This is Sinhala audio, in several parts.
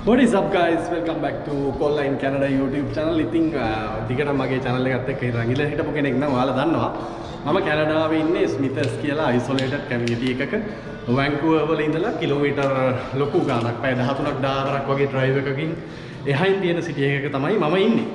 What is up guys, welcome back to Kolla in Canada YouTube channel. ඉතින් දිගටම මගේ channel එකත් එක්ක ඉඳලා හිටපු කෙනෙක් නම් ඔයාලා දන්නවා. මම කැනඩාවේ ඉන්නේ ස්මිතර්ස් කියලා isolated community එකක. Vancouver වල ඉඳලා කිලෝමීටර් ලොකු ගාණක් පැය 13ක් 14ක් වගේ drive එකකින් එහයින් තියෙන city එකක තමයි මම ඉන්නේ.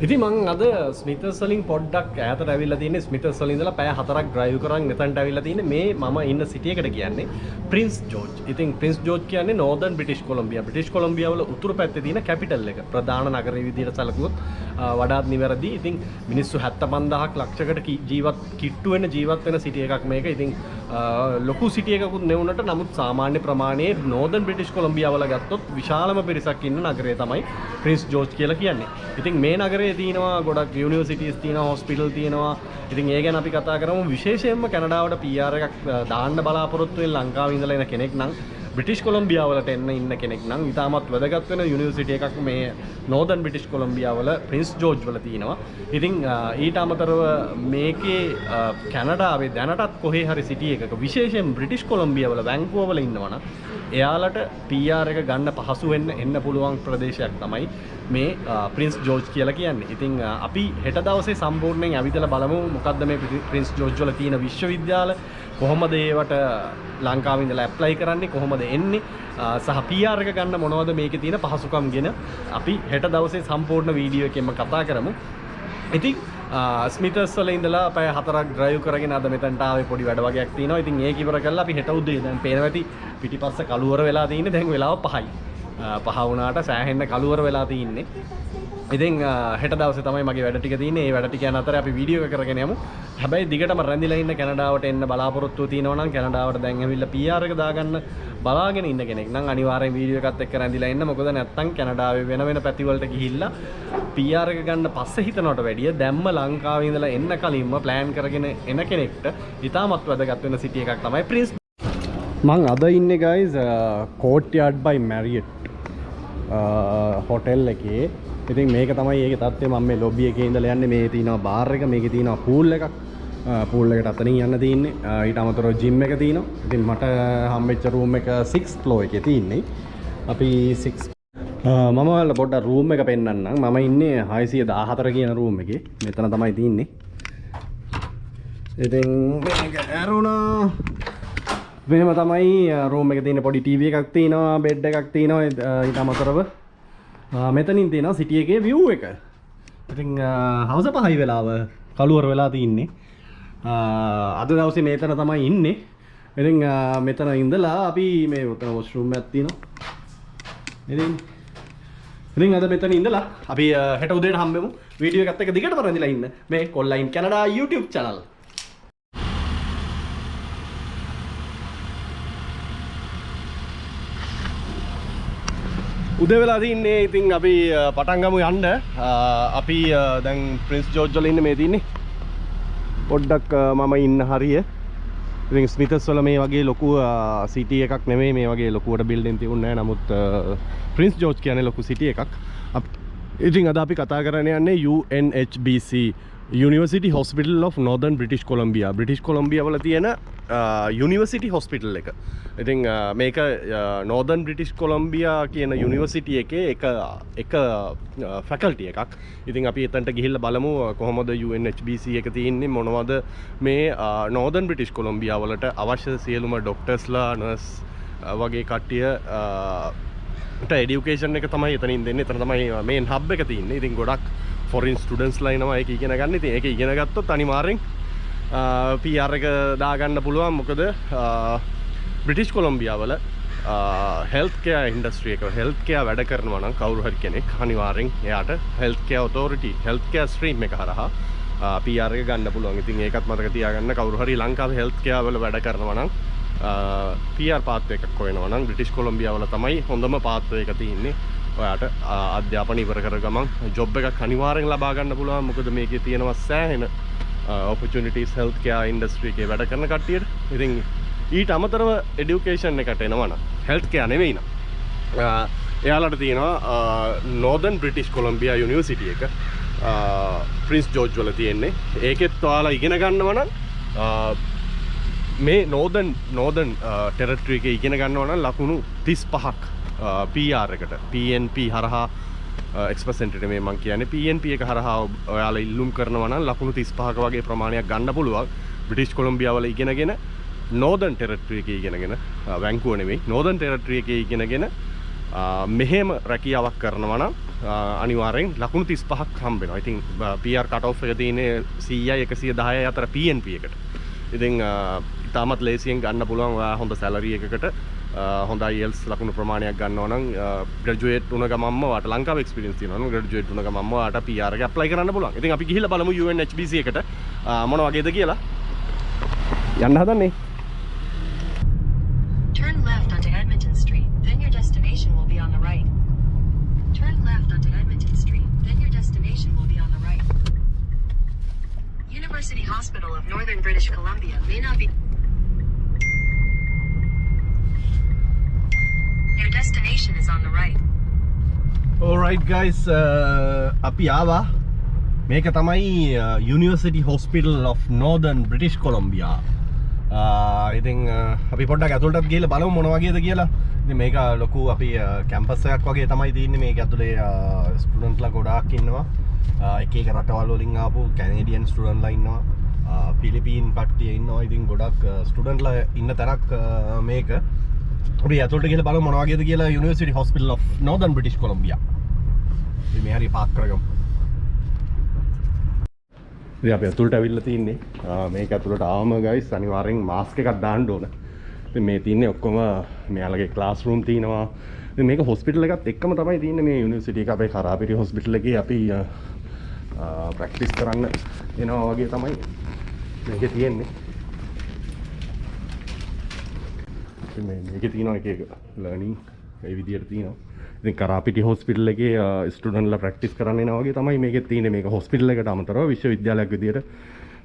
ඉතින් මම අද ස්මිතර්ස් වලින් පොඩ්ඩක් ඈතට ඇවිල්ලා තියෙන්නේ. ස්මිතර්ස් වලින් ඉඳලා පැය 4ක් drive කරන් මෙතනට ඇවිල්ලා තියෙන්නේ. මේ මම ඉන්න city එකට කියන්නේ Prince George. ඉතින් Prince George කියන්නේ Northern British Columbia. British Columbia වල උතුරු පැත්තේ තියෙන capital එක. ප්‍රධාන නගරය විදිහට සැලකුවොත් වඩාත් නිවැරදි. ඉතින් මිනිස්සු 75000ක් ලක්ෂයකට කිට්ටු වෙන ජීවත් වෙන city එකක් මේක. ඉතින් ලොකු city එකකුත් නෙවුනට නමුත් සාමාන්‍ය ප්‍රමාණයේ Northern British Columbia වල ගත්තොත් විශාලම පිරිසක් ඉන්න නගරය තමයි Prince George කියලා කියන්නේ. ඉතින් මේ නගරේ තියෙනවා ගොඩක් යුනිවර්සිටිස් තියෙනවා, හොස්පිටල් තියෙනවා. ඉතින් ඒ ගැන අපි කතා කරමු. විශේෂයෙන්ම කැනඩාවට PR එකක් දාන්න බලාපොරොත්තු වෙන ලංකාවේ ඉඳලා එන කෙනෙක් නම් British Columbia වලට එන්න ඉන්න කෙනෙක් නම් ඉතාමත් වැදගත් වෙන යුනිවර්සිටි එකක් මේ Northern British Columbia වල Prince George වල තියෙනවා. ඉතින් ඊට අමතරව මේකේ කැනඩාවේ දැනටත් කොහේ හරි සිටි එකක විශේෂයෙන් British Columbia වල Vancouver වල ඉන්නවනම් එයාලට PR එක ගන්න පහසු වෙන්න එන්න පුළුවන් ප්‍රදේශයක් තමයි මේ Prince George කියලා කියන්නේ. ඉතින් අපි හෙට දවසේ සම්පූර්ණයෙන් ඇවිදලා බලමු මොකද්ද මේ Prince George වල තියෙන විශ්වවිද්‍යාල, කොහොමද ඒවට ලංකාවේ ඉඳලා ඇප්ලයි කරන්නේ, කොහොමද එන්නේ සහ PR එක ගන්න මොනවද මේකේ තියෙන පහසුකම් ගැන අපි හෙට දවසේ සම්පූර්ණ වීඩියෝ එකෙන්ම කතා කරමු. ඉතින් ස්මිතර්ස් වල ඉඳලා පැය 4ක් drive කරගෙන අද මෙතනට ආවේ පොඩි වැඩ වගේක් තියෙනවා. ඉතින් ඒක ඉවර කරලා අපි හෙට උදේ දැන් පේනවා ඇති පිටිපස්ස කළුවර වෙලා තියෙන්නේ. දැන් වෙලාව 5යි. 5 වුණාට සෑහෙන්න කළුවර වෙලා තියෙන්නේ. ඉතින් හෙට දවසේ තමයි මගේ වැඩ ටික තියෙන්නේ. ඒ වැඩ ටික යන අතරේ අපි වීඩියෝ එක කරගෙන යමු. හැබැයි දිගටම රැඳිලා ඉන්න කැනඩාවට එන්න බලාපොරොත්තු තියෙනවා නම් කැනඩාවට දැන් ඇවිල්ලා PR එක දාගන්න බලාගෙන ඉන්න කෙනෙක් නම් අනිවාර්යෙන් වීඩියෝ එකත් එක්ක රැඳිලා ඉන්න. මොකද නැත්තම් කැනඩාවේ වෙන වෙන පැති වලට ගිහිල්ලා PR එක ගන්න පස්සේ හිතනවට වැඩිය දැම්ම ලංකාවේ ඉඳලා එන්න කලින්ම plan කරගෙන එන කෙනෙක්ට ඉතාමත් වැදගත් වෙන city එකක් තමයි Prince. මං අද ඉන්නේ guys Courtyard by Marriott hotel එකේ. ඉතින් මේක තමයි ඒකේ තත්ත්වය. මම මේ lobby එකේ ඉඳලා යන්නේ. මේ තියෙනවා bar එක, මේකේ තියෙනවා pool එකක්. pool එකට අතනින් යන්න තියෙන්නේ. ඊට අමතරව gym එක තියෙනවා. ඉතින් මට හම්බෙච්ච room එක 6th floor එකේ තියෙන්නේ. අපි 6 මම ඔයාලට පොඩ්ඩක් room එක පෙන්නන්නම්. මම ඉන්නේ 614 කියන room එකේ. මෙතන තමයි තියෙන්නේ. ඉතින් මේක ඇරුණා. මෙහෙම තමයි room එකේ තියෙන පොඩි TV එකක් තියෙනවා, bed එකක් තියෙනවා. ඊට අමතරව මෙතනින් තියෙනවා city එකේ view එක. ඉතින් හවස 5යි වෙලාව කළුවර වෙලා තින්නේ. අද දවසේ මෙතන තමයි ඉන්නේ. ඉතින් මෙතන ඉඳලා අපි මේ උතන washroom එකක් තියෙනවා. ඉතින් අද මෙතන ඉඳලා අපි හෙට උදේට හම්බෙමු. වීඩියෝ එකත් එක්ක දිගටම රැඳිලා ඉන්න මේ Kolla in Canada YouTube channel. උදේ වෙලා තින්නේ. ඉතින් අපි පටන් ගමු යන්න. අපි දැන් Prince George වල ඉන්නේ. මේ තින්නේ පොඩ්ඩක් මම ඉන්න හරිය. ඉතින් ස්මිතර්ස් වල මේ වගේ ලොකු සිටි එකක් නෙමෙයි. මේ වගේ ලොකුවට බිල්ඩින් තියුන්නේ නැහැ. නමුත් Prince George කියන්නේ ලොකු සිටි එකක්. ඉතින් අද අපි කතා කරන්න යන්නේ UNHBC University Hospital of Northern British Columbia. British Columbia වල තියෙන University Hospital එක. ඉතින් මේක Northern British Columbia කියන University එකේ එක faculty එකක්. ඉතින් අපි එතනට ගිහිල්ලා බලමු කොහොමද UNHBC එක තියෙන්නේ, මොනවද මේ Northern British Columbia වලට අවශ්‍ය සියලුම doctorsලා, nurse වගේ කට්ටිය education එක තමයි එතනින් දෙන්නේ. එතන තමයි main hub එක තියෙන්නේ. ඉතින් ගොඩක් foreign students ලා එනවා ඒක ඉගෙන ගන්න. ඉතින් ඒක ඉගෙන ගත්තොත් අනිවාර්යෙන් PR එක දාගන්න පුළුවන්. මොකද British Columbia වල healthcare industry එක healthcare වැඩ කරනවා නම් කවුරු හරි කෙනෙක් අනිවාර්යෙන් එයාට healthcare authority healthcare stream එක හරහා PR එක ගන්න පුළුවන්. ඉතින් ඒකත් මතක තියාගන්න. කවුරු හරි ලංකාවේ healthcare වල වැඩ කරනවා නම් PR pathway එකක් හොයනවා නම් British Columbia වල තමයි හොඳම pathway එක තියෙන්නේ. ඔයාට අධ්‍යාපන ඉවර කර ගමන් ජොබ් එකක් අනිවාර්යෙන් ලබා ගන්න පුළුවන්. මොකද මේකේ තියෙනවා සෑහෙන opportunities healthcare industry එකේ වැඩ කරන කට්ටියට. ඉතින් ඊට අමතරව education එකට එනවා නම් healthcare නෙවෙයි නම් එයාලට තියෙනවා Northern British Columbia University එක Prince George වල තියෙන්නේ. ඒකෙත් ඔයාලා ඉගෙන ගන්නවා නම් මේ නෝර්දන් ටෙරිටරි එකේ ඉගෙන ගන්නවා නම් ලකුණු 35ක් PR එකට PNP හරහා එක්ස්පර්සන්ට් මේ මම කියන්නේ PNP එක හරහා ඔයාලා ඉල්ලුම් කරනවා නම් ලකුණු 35ක වගේ ප්‍රමාණයක් ගන්න පුළුවන් බ්‍රිටිෂ් කොලම්බියා වල ඉගෙනගෙන නෝර්දන් ටෙරිටරි එකේ ඉගෙනගෙන වැන්කූවර් නෙවෙයි නෝර්දන් ටෙරිටරි එකේ ඉගෙනගෙන මෙහෙම රැකියාවක් කරනවා නම් අනිවාර්යෙන් ලකුණු 35ක් හම්බ වෙනවා. ඉතින් PR cut off එක තියෙන්නේ 100යි 110යි අතර PNP එකට. ඉතින් ඉතාමත් ලේසියෙන් ගන්න පුළුවන් ඔයා හොඳ සැලරි එකකට හොඳ IELTS ලකුණු ප්‍රමාණයක් ගන්නවා නම් ග්‍රැජුවේට් වුණ ගමන්ම ඔයාට ලංකාවේ එක්ස්පීරියන්ස් තියෙනවා නම් ග්‍රැජුවේට් වුණ ගමන්ම ඔයාට PR එක ඇප්ලයි කරන්න පුළුවන්. ඉතින් අපි ගිහිල්ලා බලමු UNHBC එකට මොන වගේද කියලා. යන්න හදන්නේ. Turn left onto Edmonton Street, then your destination will be on the right. Turn left onto Edmonton Street, then your destination will be on the right. University Hospital of Northern British Columbia may not be. Your destination is on the right. Alright guys, අපි ආවා. මේක තමයි University Hospital of Northern British Columbia. ඉතින් අපි පොඩ්ඩක් ඇතුළටත් ගිහලා බලමු මොන වගේද කියලා. ඉතින් මේක ලොකු අපි කැම්පස් එකක් වගේ තමයි තියෙන්නේ. මේක ඇතුලේ ස්ටුඩන්ට්ලා ගොඩාක් ඉන්නවා. එක එක රටවල් වලින් ආපු කැනේඩියන් ස්ටුඩන්ට්ලා ඉන්නවා. ෆිලිපීන් කට්ටිය ඉන්නවා. ඉතින් ගොඩක් ස්ටුඩන්ට්ලා ඉන්න තැනක් මේක. අපි ඇතුළට ගිහලා බලමු මොන වගේද කියලා University Hospital of Northern British Columbia. ඉතින් මේ හරිය පාක් කරගමු. ඉතින් අපි ඇතුළට ඇවිල්ලා තින්නේ මේක ඇතුළට ආවම guys අනිවාර්යෙන් මාස්ක් එකක් දාන්න ඕන. ඉතින් මේ තින්නේ ඔක්කොම මෙයාලගේ ක්ලාස් රූම් තියෙනවා. ඉතින් මේක හොස්පිටල් එකත් එක්කම තමයි තින්නේ මේ යුනිවර්සිටි එක අපේ කරාපිරි හොස්පිටල් එකේ අපි ප්‍රැක්ටිස් කරන්න එනවා වගේ තමයි මේකේ තියෙන්නේ. ඉතින් මේකේ තියෙනවා එක එක ලර්නින් ඒ විදියට තියෙනවා. ඉතින් කරාපිටි හොස්පිටල් එකේ ස්ටුඩන්ට්ලා ප්‍රැක්ටිස් කරන්න එනවා වගේ තමයි මේකේ තියෙන්නේ. මේක හොස්පිටල් එකට අමතරව විශ්වවිද්‍යාලයක් විදියට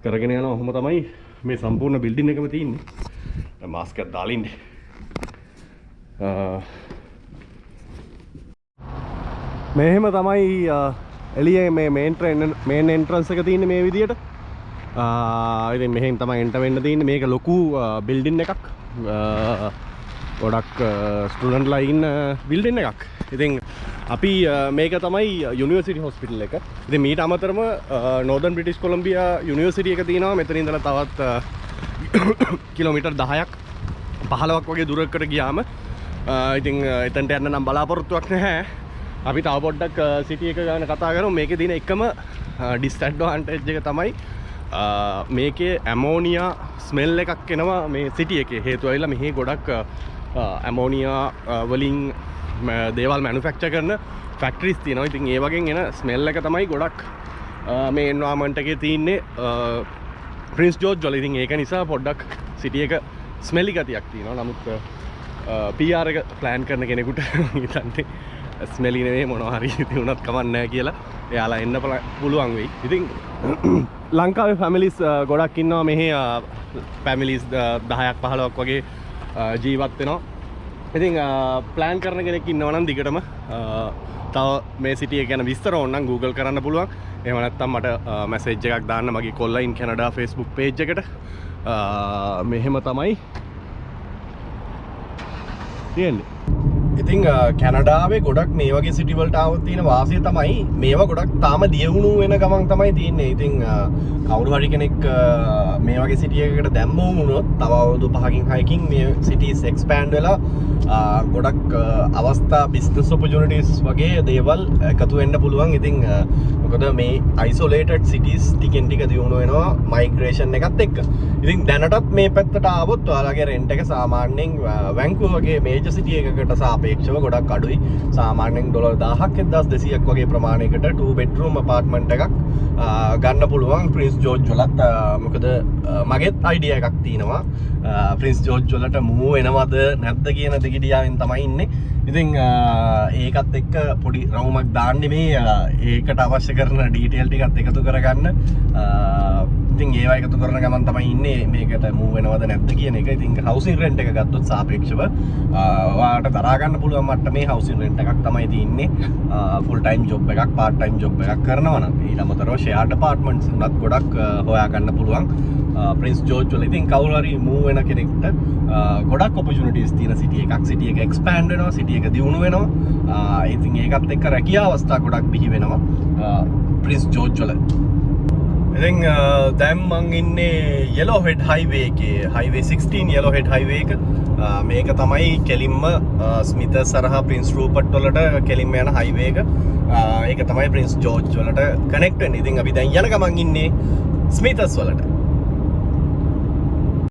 කරගෙන යනවා. ඔහොම තමයි මේ සම්පූර්ණ බිල්ඩින් එකම තියෙන්නේ. මාස්ක් එක දාලා ඉන්නේ. මෙහෙම තමයි එළියේ මේ මේන් එන්ට්‍රන්ස් එක තියෙන්නේ මේ විදියට. ඉතින් මෙහෙන් තමයි එන්ටර් වෙන්න තියෙන්නේ. මේක ලොකු බිල්ඩින් එකක්. ගොඩක් ස්ටුඩන්ට්ලා ඉන්න බිල්ඩින් එකක්. ඉතින් අපි මේක තමයි යුනිවර්සිටි හොස්පිටල් එක. ඉතින් මීට අමතරම නෝර්දන් බ්‍රිටිෂ් කොලම්බියා යුනිවර්සිටි එක තියෙනවා. මෙතන ඉඳලා තවත් කිලෝමීටර් 10ක් 15ක් වගේ දුරකට ගියාම ඉතින් එතනට යන්න නම් බලාපොරොත්තුවක් නැහැ. අපි තව පොඩ්ඩක් සිටි එක ගැන කතා කරමු. මේකේ තියෙන එකම ඩිස්ඇඩ්වාන්ටේජ් එක තමයි මේකේ ඇමෝනියා ස්මෙල් එකක් එනවා මේ සිටි එකේ. හේතුව ඇවිල්ලා මෙහි ගොඩක් ඇමෝනියා වලින් දේවල් මැනුෆැක්චර් කරන ෆැක්ටරිස් තියෙනවා. ඉතින් ඒ වගේ එන ස්මෙල් එක තමයි ගොඩක් මේ එන්වයරන්මන්ට් එකේ තියෙන්නේ ප්‍රින්ස් ජෝර්ජ් වල. ඉතින් ඒක නිසා පොඩ්ඩක් සිටි එක ස්මෙලි ගතියක් තියෙනවා. නමුත් PR එක ප්ලෑන් කරන කෙනෙකුට හිතන්නේ ස්මෙලි නෙවෙයි මොනවා හරි තියුණත් කමක් නැහැ කියලා එයාලා එන්න පුළුවන් වෙයි. ඉතින් ලංකාවේ ෆැමිලිස් ගොඩක් ඉන්නවා. මෙහි ෆැමිලිස් 10ක් 15ක් වගේ ජීවත් වෙනවා. ඉතින් ප්ලෑන් කරන කෙනෙක් ඉන්නවා නම් දිගටම තව මේ සිටි එක ගැන විස්තර ඕන නම් Google කරන්න පුළුවන්. එහෙම නැත්නම් මට මැසේජ් එකක් දාන්න මගේ කොල්ලා ඉන් කැනඩා Facebook page එකට. මෙහෙම තමයි තියෙන්නේ. ඉතින් කැනඩාවේ ගොඩක් මේ වගේ සිටි වලට ආවොත් තියෙන වාසිය තමයි මේවා ගොඩක් තාම දියුණු වෙන ගමන් තමයි තියෙන්නේ. ඉතින් කවුරු හරි කෙනෙක් මේ වගේ සිටි එකකට දැම්ම වුණොත් තව අවුරුදු 5කින් 6කින් මේ සිටිස් එක්ස්පෑන්ඩ් වෙලා ගොඩක් අවස්ථා බිස්නස් ඔපචුනිටිස් වගේ දේවල් එකතු වෙන්න පුළුවන්. ඉතින් මොකද මේ අයිසොලේටඩ් සිටිස් ටිකෙන් ටික දියුණු වෙනවා මයිග්‍රේෂන් එකත් එක්ක. ඉතින් දැනටත් මේ පැත්තට ආවොත් ඔයාලගේ රෙන්ට් එක සාමාන්‍යයෙන් වැන්කූවර් වගේ මේජර් සිටි එකකට සාපේක්ෂව ගොඩක් අඩුයි. සාමාන්‍යයෙන් $1000ක් 1200ක් වගේ ප්‍රමාණයකට 2 bedroom apartment එකක් ගන්න පුළුවන් ප්‍රින්ස් ජෝර්ජ් වලත්. මොකද මගේත් අයිඩියා එකක් තියෙනවා ප්‍රින්ස් ජෝර්ජ් වලට මූව් වෙනවද නැද්ද කියන දෙගිඩියාවෙන් තමයි ඉන්නේ. ඉතින් ඒකත් එක්ක පොඩි රවුමක් දාන්නේ මේ ඒකට අවශ්‍ය කරන ඩීටේල් ටිකත් එකතු කරගන්න ඉතින් ඒවා එකතු කරන ගමන් තමයි ඉන්නේ මේකට මූව් වෙනවද නැද්ද කියන එක. ඉතින් හවුසින් රෙන්ට් එක ගත්තොත් සාපේක්ෂව ඔයාලට දරා ගන්න පුළුවන් මට්ටමේ හවුසින් රෙන්ට් එකක් තමයි තියෙන්නේ. ෆුල් ටයිම් ජොබ් එකක් පාර්ට් ටයිම් ජොබ් එකක් කරනවා නම් ඊට අමතරව ෂෙයාර්ඩ් අපාර්ට්මන්ට්ස් උනත් ගොඩක් හොයා ගන්න පුළුවන්. ප්‍රින්ස් ජෝර්ජ් වල ඉතින් කවුරු හරි මූව් වෙන කෙනෙක්ට ගොඩක් ඔපචුනිටිස් තියෙන සිටි එකක්. සිටි එක එක්ස්පෑන්ඩ් වෙනවා, සිටි එක දියුණු වෙනවා. ඉතින් ඒකත් එක්ක රැකියා අවස්ථා ගොඩක් බිහි වෙනවා ප්‍රින්ස් ජෝර්ජ් වල. ඉතින් දැන් මං ඉන්නේ yellow head highway එකේ, highway 16 yellow head highway එක. මේක තමයි කෙලින්ම ස්මිතර්ස් සරහා ප්‍රින්ස් රූපර්ට් වලට කෙලින්ම යන highway එක. ඒක තමයි ප්‍රින්ස් ජෝර්ජ් වලට කනෙක්ට් වෙන්නේ. ඉතින් අපි දැන් යන ගමන් ඉන්නේ ස්මිතර්ස් වලට.